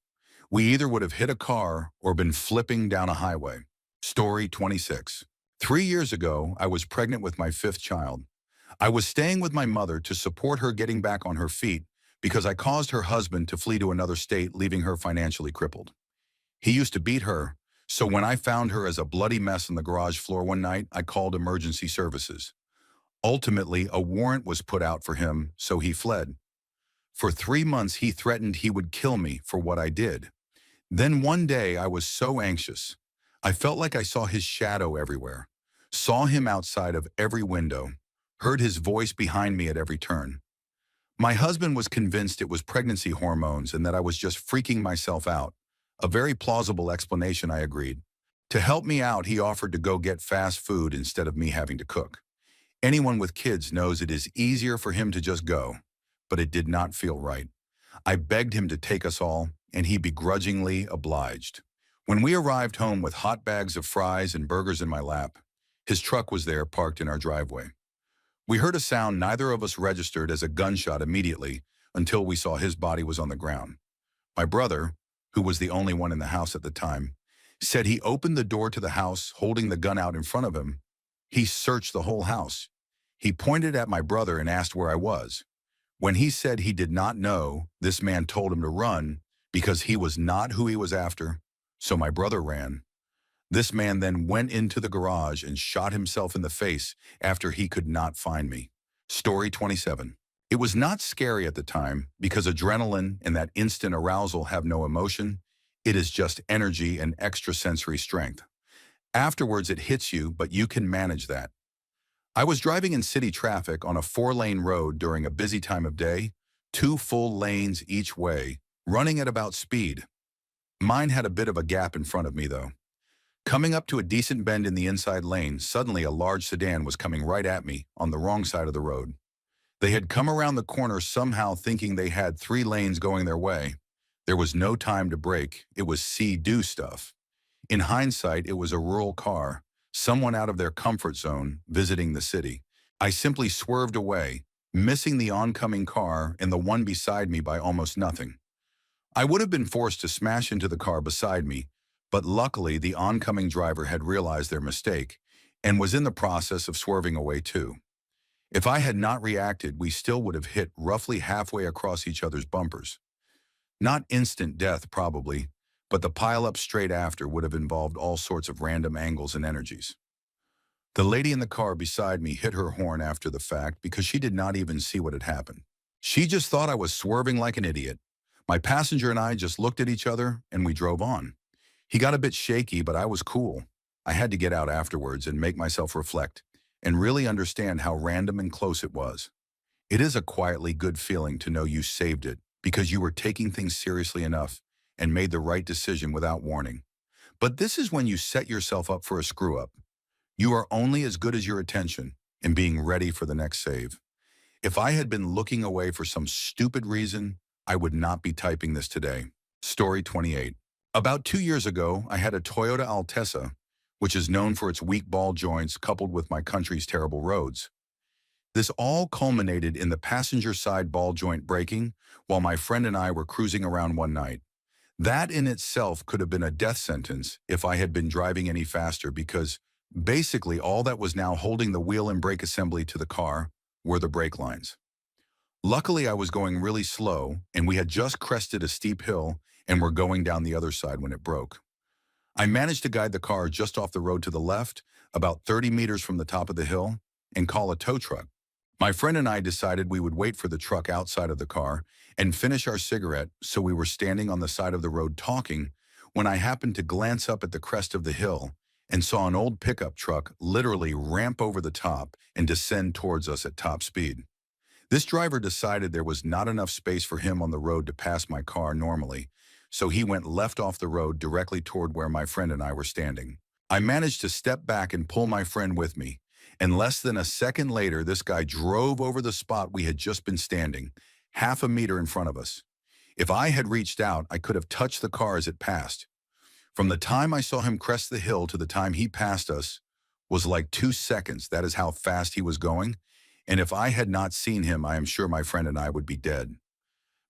we either would have hit a car or been flipping down a highway. Story 26. 3 years ago, I was pregnant with my fifth child. I was staying with my mother to support her getting back on her feet because I caused her husband to flee to another state, leaving her financially crippled. He used to beat her, so when I found her as a bloody mess on the garage floor one night, I called emergency services. Ultimately, a warrant was put out for him, so he fled. For 3 months, he threatened he would kill me for what I did. Then one day, I was so anxious. I felt like I saw his shadow everywhere, saw him outside of every window, heard his voice behind me at every turn. My husband was convinced it was pregnancy hormones and that I was just freaking myself out. A very plausible explanation, I agreed. To help me out, he offered to go get fast food instead of me having to cook. Anyone with kids knows it is easier for him to just go, but it did not feel right. I begged him to take us all, and he begrudgingly obliged. When we arrived home with hot bags of fries and burgers in my lap, his truck was there parked in our driveway. We heard a sound neither of us registered as a gunshot immediately until we saw his body was on the ground. My brother, who was the only one in the house at the time, said he opened the door to the house holding the gun out in front of him. He searched the whole house. He pointed at my brother and asked where I was. When he said he did not know, this man told him to run because he was not who he was after, so my brother ran. This man then went into the garage and shot himself in the face after he could not find me. Story 27. It was not scary at the time because adrenaline and that instant arousal have no emotion. It is just energy and extrasensory strength. Afterwards, it hits you, but you can manage that. I was driving in city traffic on a 4-lane road during a busy time of day, 2 full lanes each way, running at about speed. Mine had a bit of a gap in front of me, though. Coming up to a decent bend in the inside lane, suddenly a large sedan was coming right at me on the wrong side of the road. They had come around the corner somehow thinking they had 3 lanes going their way. There was no time to brake. It was see-do stuff. In hindsight, it was a rural car, someone out of their comfort zone visiting the city. I simply swerved away, missing the oncoming car and the one beside me by almost nothing. I would have been forced to smash into the car beside me, but luckily the oncoming driver had realized their mistake and was in the process of swerving away too. If I had not reacted, we still would have hit roughly halfway across each other's bumpers. Not instant death, probably, but the pileup straight after would have involved all sorts of random angles and energies. The lady in the car beside me hit her horn after the fact because she did not even see what had happened. She just thought I was swerving like an idiot. My passenger and I just looked at each other and we drove on. He got a bit shaky, but I was cool. I had to get out afterwards and make myself reflect and really understand how random and close it was. It is a quietly good feeling to know you saved it because you were taking things seriously enough and made the right decision without warning. But this is when you set yourself up for a screw-up. You are only as good as your attention and being ready for the next save. If I had been looking away for some stupid reason, I would not be typing this today. Story 28. About 2 years ago, I had a Toyota Altessa, which is known for its weak ball joints coupled with my country's terrible roads. This all culminated in the passenger side ball joint breaking while my friend and I were cruising around one night. That in itself could have been a death sentence if I had been driving any faster because basically all that was now holding the wheel and brake assembly to the car were the brake lines. Luckily, I was going really slow and we had just crested a steep hill and were going down the other side when it broke. I managed to guide the car just off the road to the left, about 30 meters from the top of the hill, and call a tow truck. My friend and I decided we would wait for the truck outside of the car and finish our cigarette, so we were standing on the side of the road talking when I happened to glance up at the crest of the hill and saw an old pickup truck literally ramp over the top and descend towards us at top speed. This driver decided there was not enough space for him on the road to pass my car normally, so he went left off the road directly toward where my friend and I were standing. I managed to step back and pull my friend with me, and less than a second later, this guy drove over the spot we had just been standing, half a meter in front of us. If I had reached out, I could have touched the car as it passed. From the time I saw him crest the hill to the time he passed us was like 2 seconds. That is how fast he was going. And if I had not seen him, I am sure my friend and I would be dead.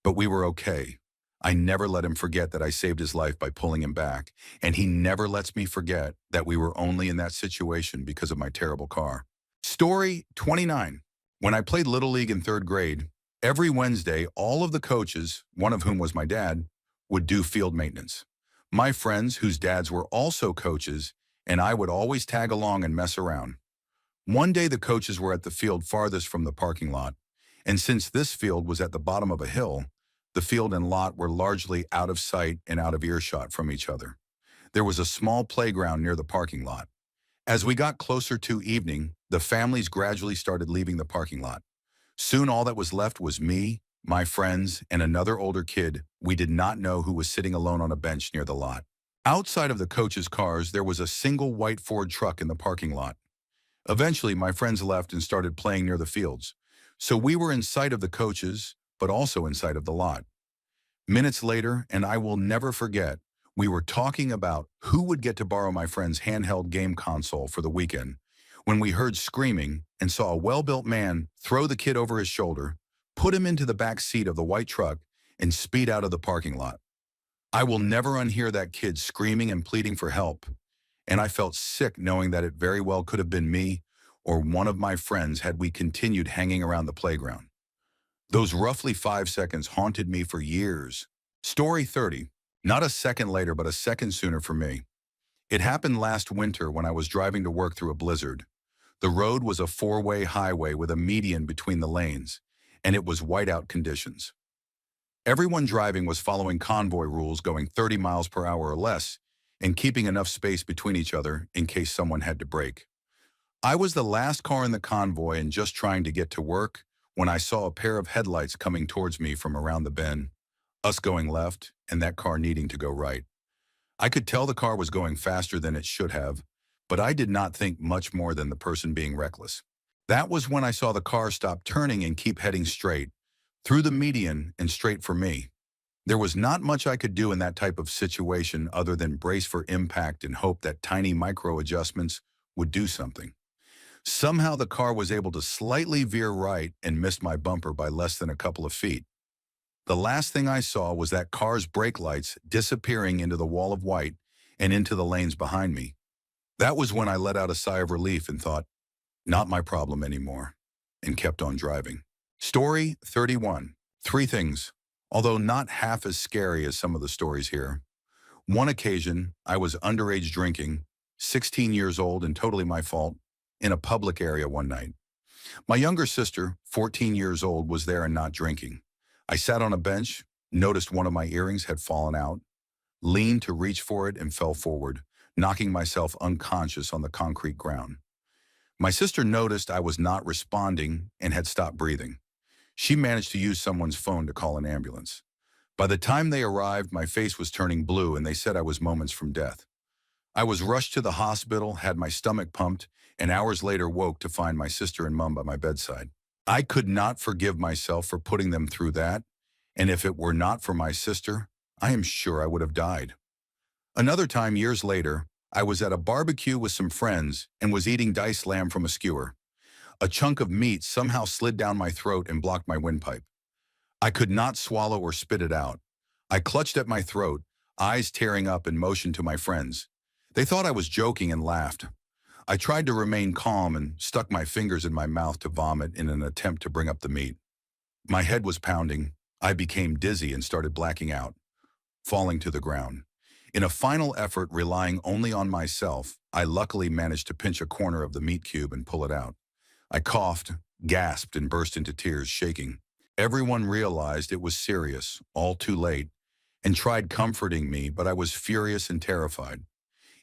But we were okay. I never let him forget that I saved his life by pulling him back, and he never lets me forget that we were only in that situation because of my terrible car. Story 29. When I played Little League in 3rd grade, every Wednesday, all of the coaches, one of whom was my dad, would do field maintenance. My friends, whose dads were also coaches, and I would always tag along and mess around. One day the coaches were at the field farthest from the parking lot, and since this field was at the bottom of a hill, the field and lot were largely out of sight and out of earshot from each other. There was a small playground near the parking lot. As we got closer to evening, the families gradually started leaving the parking lot. Soon all that was left was me, my friends, and another older kid we did not know who was sitting alone on a bench near the lot. Outside of the coaches' cars, there was a single white Ford truck in the parking lot. Eventually, my friends left and started playing near the fields. So we were in sight of the coaches, but also in sight of the lot. Minutes later, and I will never forget, we were talking about who would get to borrow my friend's handheld game console for the weekend when we heard screaming and saw a well-built man throw the kid over his shoulder, put him into the back seat of the white truck, and speed out of the parking lot. I will never unhear that kid screaming and pleading for help, and I felt sick knowing that it very well could have been me or one of my friends had we continued hanging around the playground. Those roughly 5 seconds haunted me for years. Story 30. Not a second later, but a second sooner for me. It happened last winter when I was driving to work through a blizzard. The road was a 4-way highway with a median between the lanes, and it was whiteout conditions. Everyone driving was following convoy rules, going 30 miles per hour or less, and keeping enough space between each other in case someone had to brake. I was the last car in the convoy and just trying to get to work when I saw a pair of headlights coming towards me from around the bend, us going left and that car needing to go right. I could tell the car was going faster than it should have, but I did not think much more than the person being reckless. That was when I saw the car stop turning and keep heading straight, through the median and straight for me. There was not much I could do in that type of situation other than brace for impact and hope that tiny micro adjustments would do something. Somehow the car was able to slightly veer right and missed my bumper by less than a couple of feet. The last thing I saw was that car's brake lights disappearing into the wall of white and into the lanes behind me. That was when I let out a sigh of relief and thought, not my problem anymore, and kept on driving. Story 31. 3 things, although not half as scary as some of the stories here. One occasion, I was underage drinking, 16 years old and totally my fault, in a public area one night. My younger sister, 14 years old, was there and not drinking. I sat on a bench, noticed one of my earrings had fallen out, leaned to reach for it and fell forward, knocking myself unconscious on the concrete ground. My sister noticed I was not responding and had stopped breathing. She managed to use someone's phone to call an ambulance. By the time they arrived, my face was turning blue and they said I was moments from death. I was rushed to the hospital, had my stomach pumped, and hours later woke to find my sister and mom by my bedside. I could not forgive myself for putting them through that, and if it were not for my sister, I am sure I would have died. Another time, years later, I was at a barbecue with some friends and was eating diced lamb from a skewer. A chunk of meat somehow slid down my throat and blocked my windpipe. I could not swallow or spit it out. I clutched at my throat, eyes tearing up, and motioned to my friends. They thought I was joking and laughed. I tried to remain calm and stuck my fingers in my mouth to vomit in an attempt to bring up the meat. My head was pounding. I became dizzy and started blacking out, falling to the ground. In a final effort relying only on myself, I luckily managed to pinch a corner of the meat cube and pull it out. I coughed, gasped, and burst into tears, shaking. Everyone realized it was serious, all too late, and tried comforting me, but I was furious and terrified.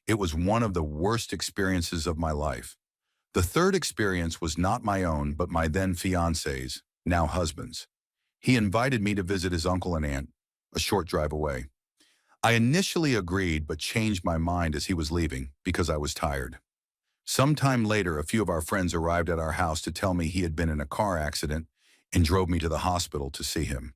It was one of the worst experiences of my life. The third experience was not my own, but my then fiance's, now husband's. He invited me to visit his uncle and aunt, a short drive away. I initially agreed, but changed my mind as he was leaving because I was tired. Sometime later, a few of our friends arrived at our house to tell me he had been in a car accident and drove me to the hospital to see him.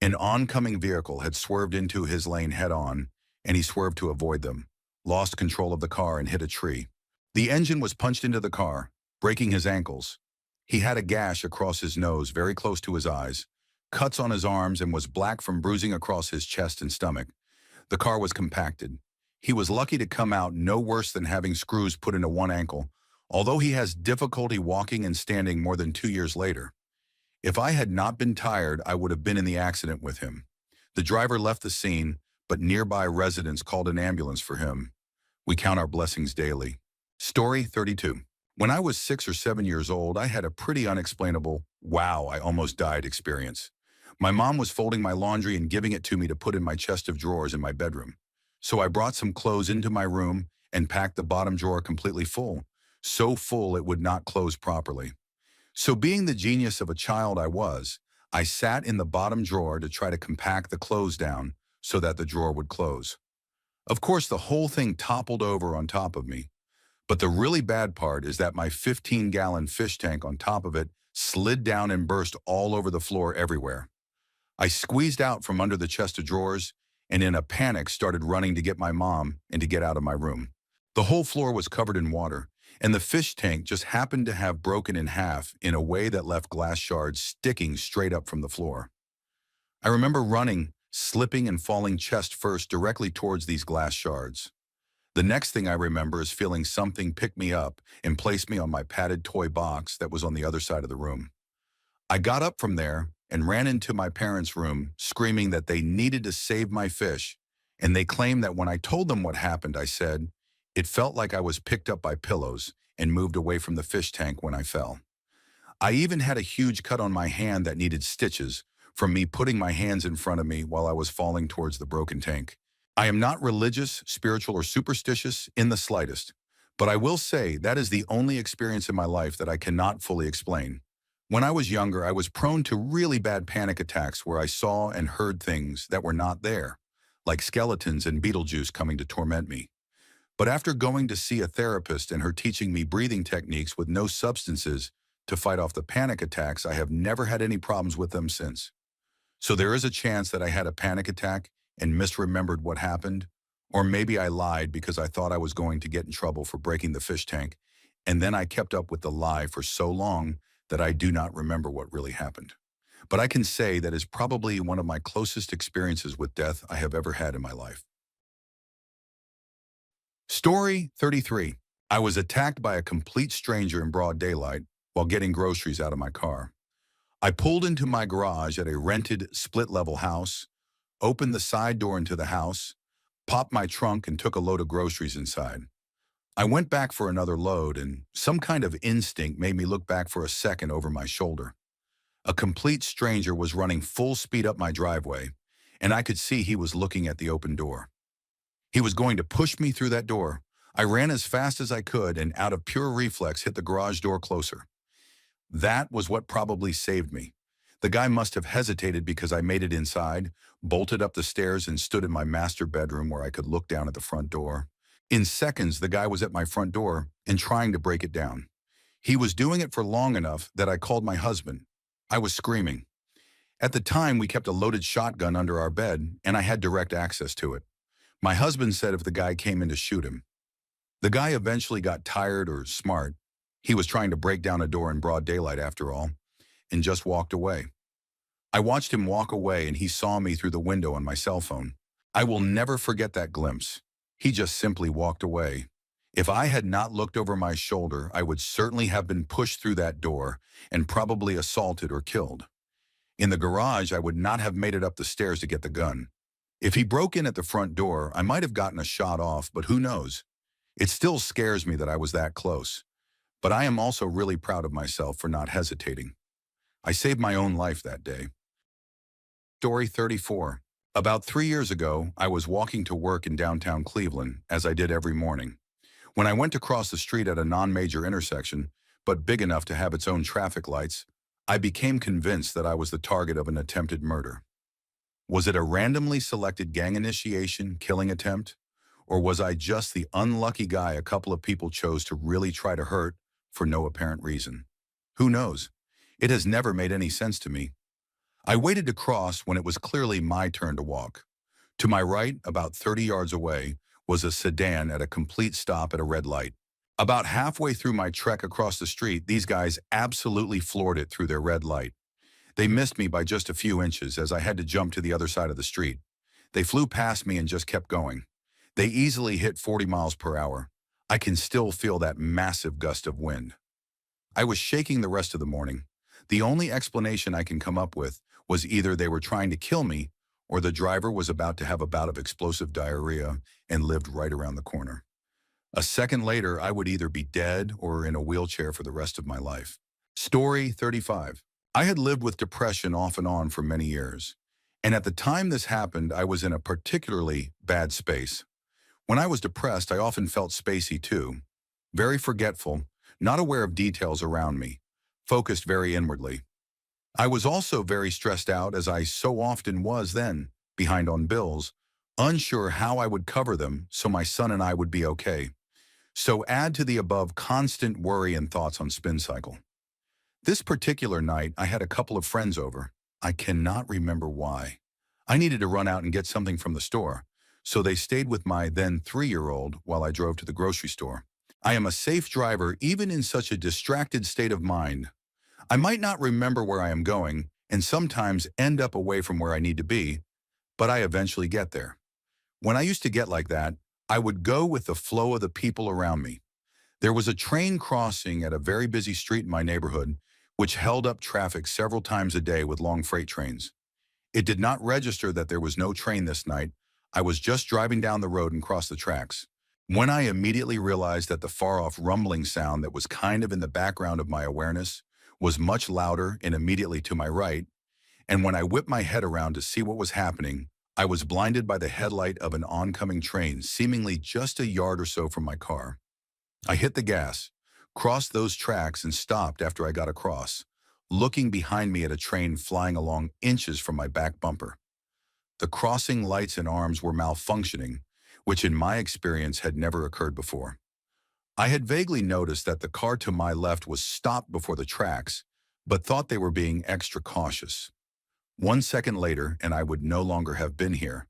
An oncoming vehicle had swerved into his lane head-on, and he swerved to avoid them, lost control of the car, and hit a tree. The engine was punched into the car, breaking his ankles. He had a gash across his nose very close to his eyes, cuts on his arms, and was black from bruising across his chest and stomach. The car was compacted. He was lucky to come out no worse than having screws put into one ankle, although he has difficulty walking and standing more than 2 years later. If I had not been tired, I would have been in the accident with him. The driver left the scene, but nearby residents called an ambulance for him. We count our blessings daily. Story 32. When I was 6 or 7 years old, I had a pretty unexplainable, wow, I almost died experience. My mom was folding my laundry and giving it to me to put in my chest of drawers in my bedroom. So I brought some clothes into my room and packed the bottom drawer completely full, so full it would not close properly. So being the genius of a child I sat in the bottom drawer to try to compact the clothes down so that the drawer would close. Of course, the whole thing toppled over on top of me. But the really bad part is that my 15-gallon fish tank on top of it slid down and burst all over the floor everywhere. I squeezed out from under the chest of drawers and in a panic started running to get my mom and to get out of my room. The whole floor was covered in water, and the fish tank just happened to have broken in half in a way that left glass shards sticking straight up from the floor. I remember running, slipping and falling chest first directly towards these glass shards. The next thing I remember is feeling something pick me up and place me on my padded toy box that was on the other side of the room. I got up from there and ran into my parents' room, screaming that they needed to save my fish, and they claimed that when I told them what happened, I said, it felt like I was picked up by pillows and moved away from the fish tank when I fell. I even had a huge cut on my hand that needed stitches from me putting my hands in front of me while I was falling towards the broken tank. I am not religious, spiritual, or superstitious in the slightest, but I will say that is the only experience in my life that I cannot fully explain. When I was younger, I was prone to really bad panic attacks where I saw and heard things that were not there, like skeletons and Beetlejuice coming to torment me. But after going to see a therapist and her teaching me breathing techniques with no substances to fight off the panic attacks, I have never had any problems with them since. So there is a chance that I had a panic attack and misremembered what happened, or maybe I lied because I thought I was going to get in trouble for breaking the fish tank, and then I kept up with the lie for so long that I do not remember what really happened. But I can say that is probably one of my closest experiences with death I have ever had in my life. Story 33. I was attacked by a complete stranger in broad daylight while getting groceries out of my car. I pulled into my garage at a rented split-level house, opened the side door into the house, popped my trunk, and took a load of groceries inside. I went back for another load, and some kind of instinct made me look back for a second over my shoulder. A complete stranger was running full speed up my driveway, and I could see he was looking at the open door. He was going to push me through that door. I ran as fast as I could and out of pure reflex hit the garage door closer. That was what probably saved me. The guy must have hesitated because I made it inside, bolted up the stairs, and stood in my master bedroom where I could look down at the front door. In seconds, the guy was at my front door and trying to break it down. He was doing it for long enough that I called my husband, I was screaming. At the time, we kept a loaded shotgun under our bed, and I had direct access to it. My husband said if the guy came in to shoot him. The guy eventually got tired or smart. He was trying to break down a door in broad daylight after all, and just walked away. I watched him walk away, and he saw me through the window on my cell phone. I will never forget that glimpse. He just simply walked away. If I had not looked over my shoulder, I would certainly have been pushed through that door and probably assaulted or killed. In the garage, I would not have made it up the stairs to get the gun. If he broke in at the front door, I might have gotten a shot off, but who knows? It still scares me that I was that close. But I am also really proud of myself for not hesitating. I saved my own life that day. Story 34. About 3 years ago, I was walking to work in downtown Cleveland, as I did every morning. When I went to cross the street at a non-major intersection, but big enough to have its own traffic lights, I became convinced that I was the target of an attempted murder. Was it a randomly selected gang initiation killing attempt? Or was I just the unlucky guy a couple of people chose to really try to hurt for no apparent reason? Who knows? It has never made any sense to me. I waited to cross when it was clearly my turn to walk. To my right, about 30 yards away, was a sedan at a complete stop at a red light. About halfway through my trek across the street, these guys absolutely floored it through their red light. They missed me by just a few inches as I had to jump to the other side of the street. They flew past me and just kept going. They easily hit 40 miles per hour. I can still feel that massive gust of wind. I was shaking the rest of the morning. The only explanation I can come up with was either they were trying to kill me or the driver was about to have a bout of explosive diarrhea and lived right around the corner. A second later, I would either be dead or in a wheelchair for the rest of my life. Story 35. I had lived with depression off and on for many years. And at the time this happened, I was in a particularly bad space. When I was depressed, I often felt spacey too. Very forgetful, not aware of details around me, focused very inwardly. I was also very stressed out, as I so often was then, behind on bills, unsure how I would cover them so my son and I would be okay. So add to the above constant worry and thoughts on spin cycle. This particular night, I had a couple of friends over. I cannot remember why. I needed to run out and get something from the store, so they stayed with my then 3-year-old while I drove to the grocery store. I am a safe driver even in such a distracted state of mind. I might not remember where I am going and sometimes end up away from where I need to be, but I eventually get there. When I used to get like that, I would go with the flow of the people around me. There was a train crossing at a very busy street in my neighborhood, which held up traffic several times a day with long freight trains. It did not register that there was no train this night. I was just driving down the road and crossed the tracks. When I immediately realized that the far-off rumbling sound that was kind of in the background of my awareness was much louder and immediately to my right, and when I whipped my head around to see what was happening, I was blinded by the headlight of an oncoming train seemingly just a yard or so from my car. I hit the gas, crossed those tracks, and stopped after I got across, looking behind me at a train flying along inches from my back bumper. The crossing lights and arms were malfunctioning, which in my experience had never occurred before. I had vaguely noticed that the car to my left was stopped before the tracks, but thought they were being extra cautious. 1 second later, and I would no longer have been here.